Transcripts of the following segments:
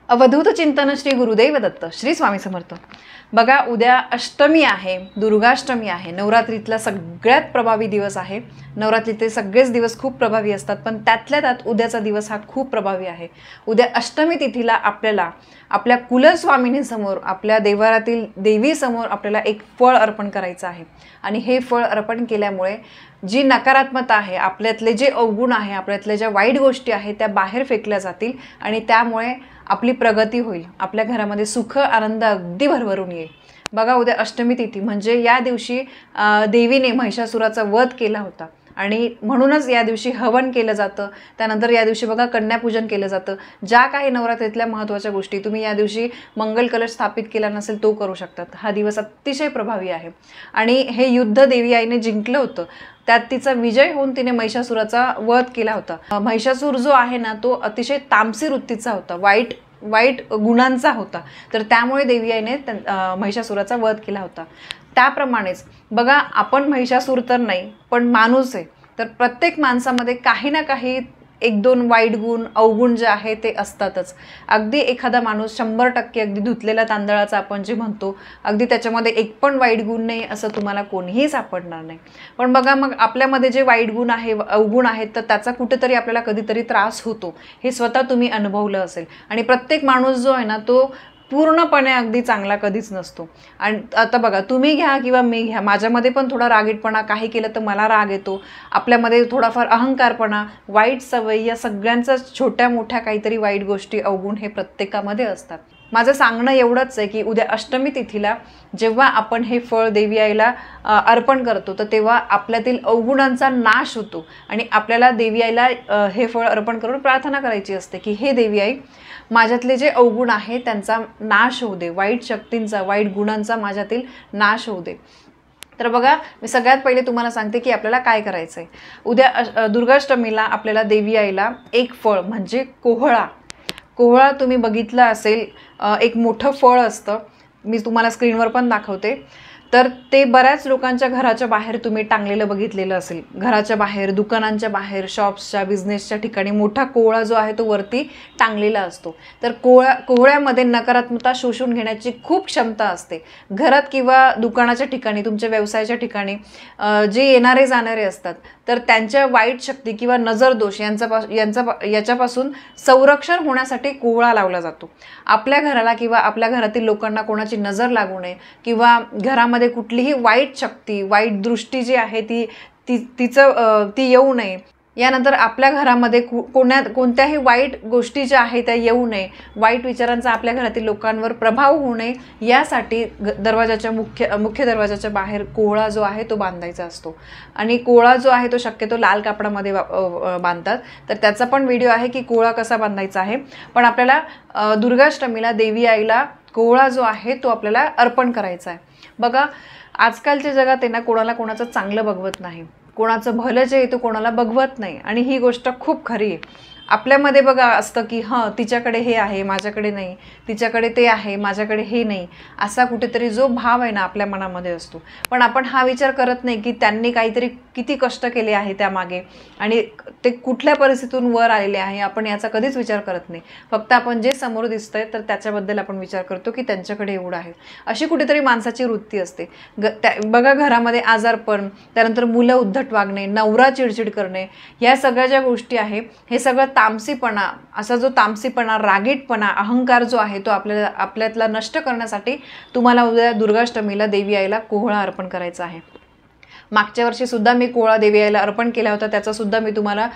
अवधूत चिंतन श्री गुरुदेव दत्त श्री स्वामी समर्थ। बघा, उद्या अष्टमी आहे, दुर्गाष्टमी आहे, नवरात्रीतला सगळ्यात प्रभावी दिवस आहे। नवरात्रीतले सगळेच दिवस खूप प्रभावी असतात, पण त्यातल्या त्यात उद्याचा दिवस हा खूप प्रभावी आहे। उद्या अष्टमी तिथीला आपल्याला आपल्या कुलस्वामिनीसमोर, आपल्या देवारातील देवीसमोर आपल्याला एक फळ अर्पण करायचं आहे। आणि हे फळ अर्पण केल्यामुळे जी नकारात्मकता आहे, आपल्यातले जे अवगुण आहे, आपल्यातल्या ज्या वाईट गोष्टी आहेत त्या बाहेर फेकल्या जातील आणि त्यामुळे आपली प्रगती होईल। आपल्या घरामध्ये सुख आनंद अगदी भरभरून येईल। बघा, उद्या अष्टमी तिथी म्हणजे या दिवशी देवीने महिषासुराचा वध केला होता आणि म्हणूनच या दिवशी हवन केलं जातं। त्यानंतर या दिवशी बघा कन्यापूजन केलं जातं। ज्या काही नवरात्रीतल्या महत्त्वाच्या गोष्टी तुम्ही या दिवशी मंगल कलश स्थापित केला नसेल तो करू शकतात। हा दिवस अतिशय प्रभावी आहे आणि हे युद्ध देवी आईने जिंकलं होतं, त्यात तिचा विजय होऊन तिने महिषासुराचा वध केला होता। महिषासूर जो आहे ना, तो अतिशय तामसी वृत्तीचा होता, वाईट गुणांचा होता, तर त्यामुळे देवी आईने महिषासुराचा वध केला होता। त्याप्रमाणेच बघा, आपण महिषासूर तर नाही पण माणूस आहे, तर प्रत्येक माणसामध्ये काही ना काही एक दोन वाईट गुण अवगुण जे आहे ते असतातच। अगदी एखादा माणूस 100% अगदी धुतलेल्या तांदळाचा आपण जे म्हणतो, अगदी त्याच्यामध्ये एक पण वाईट गुण नाही असं तुम्हाला कोणीही सापडणार नाही। पण बघा, मग आपल्यामध्ये जे वाईट गुण आहे अवगुण आहेत तर त्याचा कुठेतरी आपल्याला कधीतरी त्रास होतो, हे स्वतः तुम्ही अनुभवलं असेल। आणि प्रत्येक माणूस जो आहे ना, तो पूर्णपणे अगदी चांगला कधीच नसतो। आणि आता बघा, तुम्ही घ्या किंवा मी घ्या, माझ्यामध्ये पण थोडा रागीटपणा, काही केलं तर मला राग येतो, आपल्यामध्ये थोडाफार अहंकारपणा, वाईट सवयी, या सगळ्यांचा छोट्या मोठ्या काहीतरी वाईट गोष्टी अवगुण हे प्रत्येकामध्ये असतात। माझं सांगणं एवढंच आहे की उद्या अष्टमी तिथीला जेव्हा आपण हे फळ देवी आईला अर्पण करतो तर तेव्हा आपल्यातील अवगुणांचा नाश होतो आणि आपल्याला देवी आईला हे फळ अर्पण करून प्रार्थना करायची असते की हे देवी आई, माझ्यातले जे अवगुण आहे त्यांचा नाश होऊ दे, वाईट शक्तींचा, वाईट गुणांचा माझ्यातील नाश होऊ दे। तर बघा, मी सगळ्यात पहिले तुम्हाला सांगते की आपल्याला काय करायचं आहे। उद्या दुर्गाष्टमीला आपल्याला देवी आईला एक फळ म्हणजे कोहळा तुम्ही बघितला असेल, एक मोठं फळ असतं, मी तुम्हाला स्क्रीनवर पण दाखवते। तर ते बऱ्याच लोकांच्या घराच्या बाहेर तुम्ही टांगलेलं बघितलेलं असेल, घराच्या बाहेर, दुकानांच्या बाहेर, शॉप्सच्या, बिझनेसच्या ठिकाणी मोठा कोहळा जो आहे तो वरती टांगलेला असतो। तर कोहळ्यामध्ये नकारात्मकता शोषून घेण्याची खूप क्षमता असते। घरात किंवा दुकानाच्या ठिकाणी, तुमच्या व्यवसायाच्या ठिकाणी जे येणारे जाणारे असतात तर त्यांच्या वाईट शक्ती किंवा नजर दोष याच्यापासून संरक्षण होण्यासाठी कोहळा लावला जातो। आपल्या घराला किंवा आपल्या घरातील लोकांना कोणाची नजर लागू नये किंवा घरामध्ये कुठलीही वाईट शक्ती, वाईट दृष्टी जी आहे ती येऊ नये, यानंतर आपल्या घरामध्ये कोणत्याही वाईट गोष्टी ज्या आहेत त्या येऊ नये, वाईट विचारांचा आपल्या घरातील लोकांवर प्रभाव होऊ नये, यासाठी दरवाजाच्या मुख्य दरवाजाच्या बाहेर कोहळा जो आहे तो बांधायचा असतो। आणि कोहळा जो आहे तो शक्यतो लाल कापडामध्ये बांधतात, तर त्याचा पण व्हिडिओ आहे की कोहळा कसा बांधायचा आहे। पण आपल्याला दुर्गाष्टमीला देवी आईला कोहळा जो आहे तो आपल्याला अर्पण करायचा आहे। बघा, आजकालच्या जगात आहे ना, कोणाचं चांगलं बघवत नाही, कोणाचं भलं जे आहे तो कोणाला बघवत नाही, आणि ही गोष्ट खूप खरी आहे। आपल्यामध्ये बघा असतं की तिच्याकडे हे आहे माझ्याकडे नाही, तिच्याकडे ते आहे माझ्याकडे हे नाही, असा कुठेतरी जो भाव आहे ना आपल्या मनामध्ये असतो। पण आपण हा विचार करत नाही की त्यांनी काहीतरी किती कष्ट केले आहे त्यामागे आणि ते कुठल्या परिस्थितीतून वर आलेले आहे, आपण याचा कधीच विचार करत नाही। फक्त आपण जे समोर दिसतंय तर त्याच्याबद्दल आपण विचार करतो की त्यांच्याकडे एवढं आहे, अशी कुठेतरी माणसाची वृत्ती असते। बघा, घरामध्ये आजारपण, त्यानंतर मुलं उद्धट वागणे, नवरा चिडचिड करणे, या सगळ्या ज्या गोष्टी आहे हे सगळं तामसीपणा, असा जो तामसीपणा, रागीटपणा, अहंकार जो आहे तो आपल्यातला नष्ट करण्यासाठी तुम्हाला उद्या दुर्गाष्टमीला देवी आईला कोहळा अर्पण करायचा आहे। मागच्या वर्षी सुद्धा मी कोहळा देवी आईला अर्पण केला होता, त्याचा सुद्धा मी तुम्हाला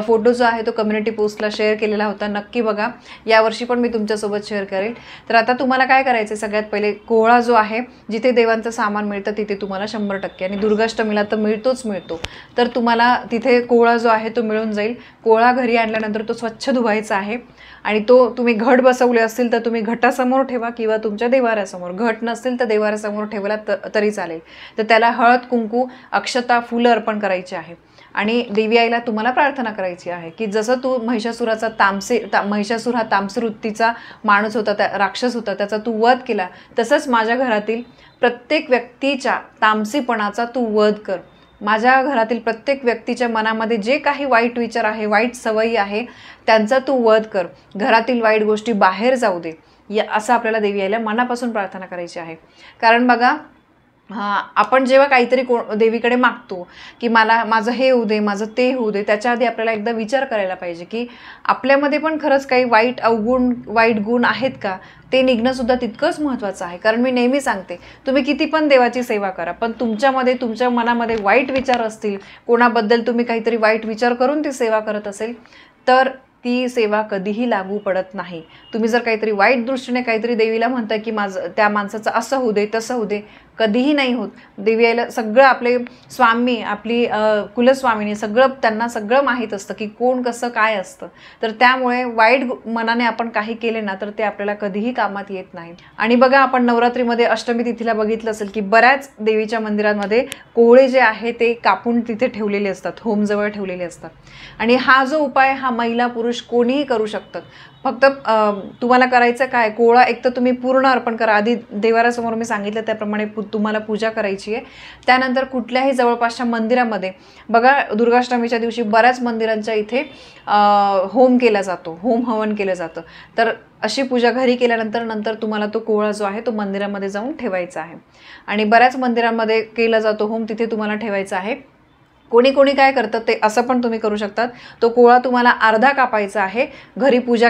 फोटो जो आहे तो कम्युनिटी पोस्टला शेअर केलेला होता, नक्की बघा। यावर्षी पण मी तुमच्यासोबत शेअर करेल। तर आता तुम्हाला काय करायचं आहे, सगळ्यात पहिले कोहळा जो आहे, जिथे देवांचं सामान मिळतं तिथे तुम्हाला 100%, आणि दुर्गाष्टमीला तर मिळतो, तर तुम्हाला तिथे कोहळा जो आहे तो मिळून जाईल। कोहळा घरी आणल्यानंतर तो स्वच्छ धुवायचा आहे आणि तो तुम्ही घट बसवले असतील तर तुम्ही घटासमोर ठेवा किंवा तुमच्या देवाऱ्यासमोर, घट नसेल तर देवाऱ्यासमोर ठेवला तरी चालेल। तर त्याला हळद, कुंकू, अक्षता, फुलं अर्पण करायची आहे आणि देवी आईला तुम्हाला प्रार्थना करायची आहे की जसं तू महिषासूर हा तामसी वृत्तीचा माणूस होता, राक्षस होता, त्याचा तू वध केला, तसंच माझ्या घरातील प्रत्येक व्यक्तीच्या तामसीपणाचा तू वध कर। माझ्या घरातील प्रत्येक व्यक्तीच्या मनामध्ये जे काही वाईट विचार आहे, वाईट सवयी आहे, त्यांचा तू वध कर. घरातील वाईट गोष्टी बाहेर जाऊ दे. असं आपल्याला देवी आईला मनापासून प्रार्थना करायची आहे. कारण बघा, आपण जेव्हा काहीतरी देवीकडे मागतो की मला माझं हे होऊ दे, माझं ते होऊ दे, त्याच्या आधी आपल्याला एकदा विचार करायला पाहिजे की आपल्यामध्ये पण खरंच काही वाईट अवगुण, वाईट गुण आहेत का, ते निघणं सुद्धा तितकंच महत्त्वाचं आहे. कारण मी नेहमी सांगते, तुम्ही किती पण देवाची सेवा करा, पण तुमच्यामध्ये, तुमच्या मनामध्ये वाईट विचार असतील, कोणाबद्दल तुम्ही काहीतरी वाईट विचार करून ती सेवा करत असेल, तर ती सेवा कधीही लागू पडत नाही. तुम्ही जर काहीतरी वाईट दृष्टीने काहीतरी देवीला म्हणताय की माझं त्या माणसाचं असं होऊ दे, तसं होऊ दे, कधीही नाही होत. देवी आईला सगळं, आपले स्वामी, आपली कुलस्वामिनी, सगळं त्यांना सगळं माहीत असतं की कोण कसं काय असतं. तर त्यामुळे वाईट मनाने आपण काही केले ना, तर ते आपल्याला कधीही कामात येत नाही. आणि बघा, आपण नवरात्रीमध्ये अष्टमी तिथीला बघितलं असेल की बऱ्याच देवीच्या मंदिरांमध्ये कोहळे जे आहे ते कापून तिथे ठेवलेले असतात, होमजवळ ठेवलेले असतात. आणि हा जो उपाय हा महिला पुरुष कोणीही करू शकतात. फक्त तुम्हाला करायचं काय, कोहळा एक तर तुम्ही पूर्ण अर्पण करा. आधी देवारासमोर मी सांगितलं त्याप्रमाणे तुम्हाला पूजा करायची आहे. त्यानंतर कुठल्याही जवळपासच्या मंदिरामध्ये बघा, दुर्गाष्टमीच्या दिवशी बऱ्याच मंदिरांच्या इथे होम केला जातो, होम हवन केलं जातं. तर अशी पूजा घरी केल्यानंतर तुम्हाला तो कोहळा जो आहे तो मंदिरामध्ये जाऊन ठेवायचा आहे. आणि बऱ्याच मंदिरांमध्ये केला जातो होम, तिथे तुम्हाला ठेवायचा आहे. कोणी कोणी काय करतं ते असं पण तुम्ही करू शकतात. तो कोहळा तुम्हाला अर्धा कापायचा आहे. घरी पूजा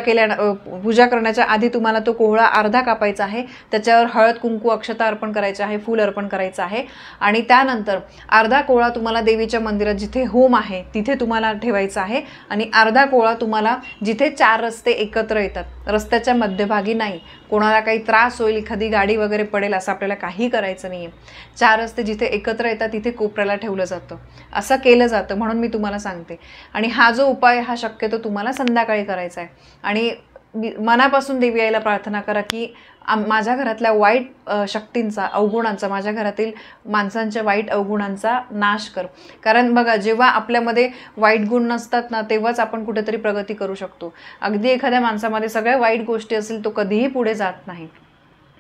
करण्याच्या आधी तुम्हाला तो कोहळा अर्धा कापायचा आहे. त्याच्यावर हळद, कुंकू, अक्षता अर्पण करायचे आहे, फूल अर्पण करायचं आहे. आणि त्यानंतर अर्धा कोहळा तुम्हाला देवीच्या मंदिरात जिथे होम आहे तिथे तुम्हाला ठेवायचा आहे. आणि अर्धा कोहळा तुम्हाला जिथे 4 रस्ते एकत्र येतात, रस्त्याच्या मध्यभागी नाही, कोणाला काही त्रास होईल, एखादी गाडी वगैरे पडेल असं आपल्याला काही करायचं नाही आहे. 4 रस्ते जिथे एकत्र येतात तिथे कोपऱ्याला ठेवलं जातं, असं केलं जातं, म्हणून मी तुम्हाला सांगते. आणि हा जो उपाय हा शक्यतो तुम्हाला संध्याकाळी करायचा आहे. आणि मनापासून देवी आईला प्रार्थना करा की माझ्या घरातल्या वाईट शक्तींचा, अवगुणांचा, माझ्या घरातील माणसांच्या वाईट अवगुणांचा नाश कर. कारण बघा, जेव्हा आपल्यामध्ये वाईट गुण नसतात ना, तेव्हाच आपण कुठेतरी प्रगती करू शकतो. अगदी एखाद्या माणसामध्ये सगळ्या वाईट गोष्टी असेल, तो कधीही पुढे जात नाही.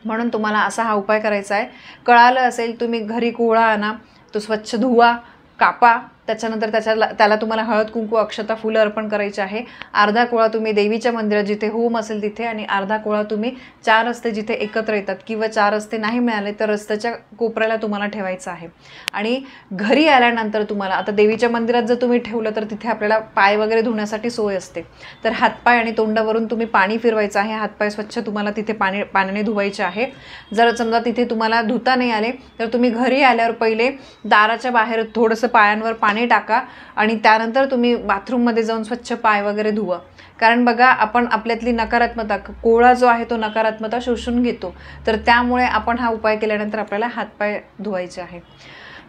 म्हणून तुम्हाला असा हा उपाय करायचा आहे. कळालं असेल, तुम्ही घरी कोहळा आणा, तो स्वच्छ धुवा, कापा. त्याच्यानंतर त्याला तुम्हाला हळद, कुंकू, अक्षता, फुलं अर्पण करायचे आहे. अर्धा कोहळा तुम्ही देवीच्या मंदिरात जिथे होम असेल तिथे, आणि अर्धा कोहळा तुम्ही 4 रस्ते जिथे एकत्र येतात, किंवा 4 रस्ते नाही मिळाले तर रस्त्याच्या कोपऱ्याला तुम्हाला ठेवायचं आहे. आणि घरी आल्यानंतर तुम्हाला, आता देवीच्या मंदिरात जर तुम्ही ठेवलं तर तिथे आपल्याला पाय वगैरे धुण्यासाठी सोय असते. तर हातपाय आणि तोंडावरून तुम्ही पाणी फिरवायचं आहे. हातपाय स्वच्छ तुम्हाला तिथे पाण्याने धुवायचे आहे. जर समजा तिथे तुम्हाला धुता नाही आले तर तुम्ही घरी आल्यावर पहिले दाराच्या बाहेर थोडंसं पायांवर पाणी टाका आणि त्यानंतर तुम्ही बाथरूममध्ये जाऊन स्वच्छ पाय वगैरे धुवा. कारण बघा, आपण आपल्यातली नकारात्मकता, कोहळा जो आहे तो नकारात्मकता शोषून घेतो. तर त्यामुळे आपण हा उपाय केल्यानंतर आपल्याला हातपाय धुवायचे आहे.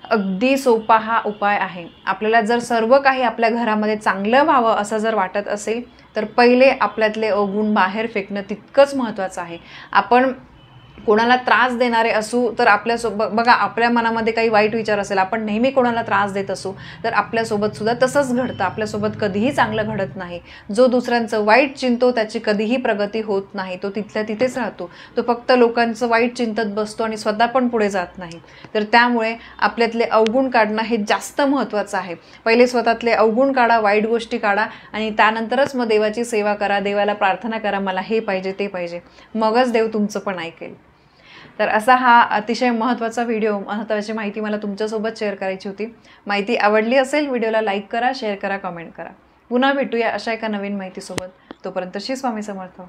अगदी सोपा हा उपाय आहे. आपल्याला जर सर्व काही आपल्या घरामध्ये चांगलं व्हावं असं जर वाटत असेल तर पहिले आपल्यातले अवगुण बाहेर फेकणं तितकंच महत्त्वाचं आहे. आपण कोणाला त्रास देणारे असू तर आपल्यासोबत, बघा, आपल्या मनामध्ये काही वाईट विचार असेल, आपण नेहमी कोणाला त्रास देत असू तर आपल्यासोबत सुद्धा तसंच घडतं. आपल्यासोबत कधीही चांगलं घडत नाही. जो दुसऱ्यांचं वाईट चिंतो त्याची कधीही प्रगती होत नाही. तो तिथल्या तिथेच राहतो. तो फक्त लोकांचं वाईट चिंतत बसतो आणि स्वतः पण पुढे जात नाही. तर त्यामुळे आपल्यातले अवगुण काढणं हे जास्त महत्त्वाचं आहे. पहिले स्वतःतले अवगुण काढा, वाईट गोष्टी काढा, आणि त्यानंतरच मग देवाची सेवा करा, देवाला प्रार्थना करा, मला हे पाहिजे ते पाहिजे. मगच देव तुमचं पण ऐकेल. तर असा हा अतिशय महत्त्वाचा व्हिडिओ, महत्त्वाची माहिती मला तुमच्यासोबत शेअर करायची होती. माहिती आवडली असेल, व्हिडिओला लाईक करा, शेअर करा, कमेंट करा. पुन्हा भेटूया अशा एका नवीन माहितीसोबत. तोपर्यंत श्री स्वामी समर्थ.